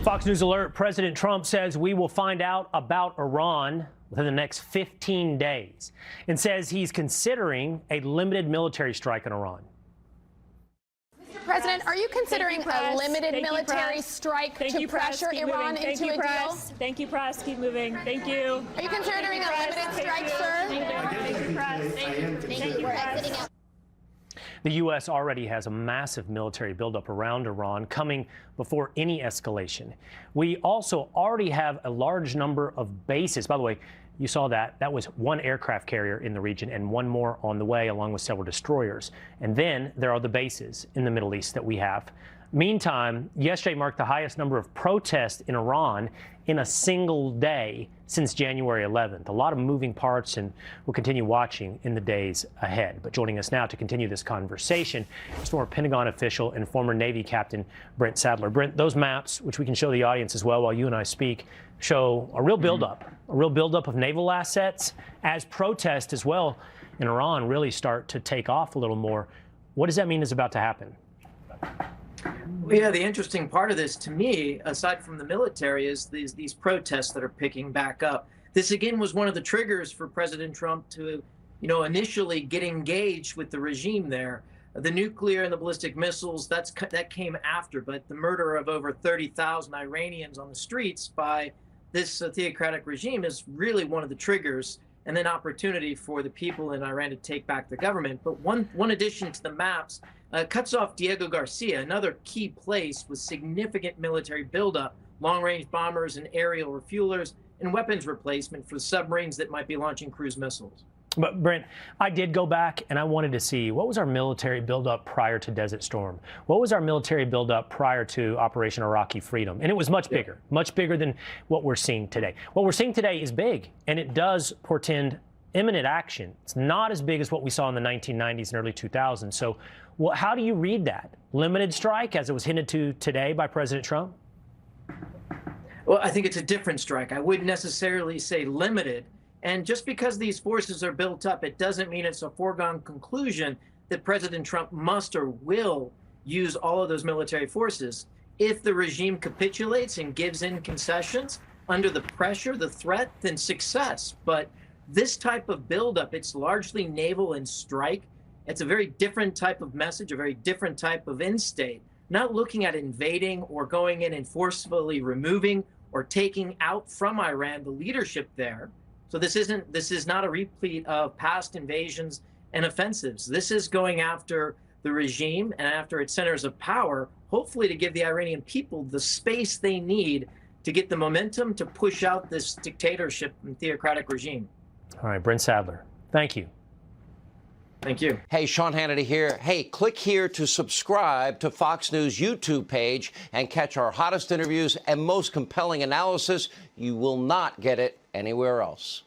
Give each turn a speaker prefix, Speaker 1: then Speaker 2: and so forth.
Speaker 1: Fox News alert, President Trump says we will find out about Iran within the next 15 days and says he's considering a limited military strike on Iran.
Speaker 2: Mr. President, are you considering a limited military strike to pressure Iran into a deal?
Speaker 3: Thank you, press. Keep moving. Thank you.
Speaker 2: Are you considering a limited strike, sir?
Speaker 3: Thank you, press. Thank you, press.
Speaker 1: The U.S. already has a massive military buildup around Iran coming before any escalation. We also already have a large number of bases. By the way, you saw that. That was one aircraft carrier in the region and one more on the way, along with several destroyers. And then there are the bases in the Middle East that we have. Meantime, yesterday marked the highest number of protests in Iran in a single day since January 11th. A lot of moving parts, and we'll continue watching in the days ahead. But joining us now to continue this conversation is former Pentagon official and former Navy Captain Brent Sadler. Brent, those maps, which we can show the audience as well while you and I speak, show a real buildup of naval assets as protests as well in Iran really start to take off a little more. What does that mean is about to happen?
Speaker 4: Well, yeah, the interesting part of this to me, aside from the military, is these protests that are picking back up. This, again, was one of the triggers for President Trump to, initially get engaged with the regime there. The nuclear and the ballistic missiles, that came after, but the murder of over 30,000 Iranians on the streets by this theocratic regime is really one of the triggers and then opportunity for the people in Iran to take back the government. But one addition to the maps cuts off Diego Garcia, another key place with significant military buildup, long-range bombers and aerial refuelers, and weapons replacement for submarines that might be launching cruise missiles.
Speaker 1: But, Brent, I did go back and I wanted to see what was our military buildup prior to Desert Storm? What was our military buildup prior to Operation Iraqi Freedom? And it was much bigger than what we're seeing today. What we're seeing today is big, and it does portend imminent action. It's not as big as what we saw in the 1990s and early 2000s. So how do you read that? Limited strike, as it was hinted to today by President Trump?
Speaker 4: Well, I think it's a different strike. I wouldn't necessarily say limited. And just because these forces are built up, it doesn't mean it's a foregone conclusion that President Trump must or will use all of those military forces. If the regime capitulates and gives in concessions under the pressure, the threat, then success. But this type of buildup, it's largely naval and strike. It's a very different type of message, a very different type of end state. Not looking at invading or going in and forcefully removing or taking out from Iran the leadership there. So this is not a repeat of past invasions and offensives. This is going after the regime and after its centers of power, hopefully to give the Iranian people the space they need to get the momentum to push out this dictatorship and theocratic regime.
Speaker 1: All right, Brent Sadler, thank you.
Speaker 4: Thank you.
Speaker 5: Hey, Sean Hannity here. Hey, click here to subscribe to Fox News YouTube page and catch our hottest interviews and most compelling analysis. You will not get it anywhere else.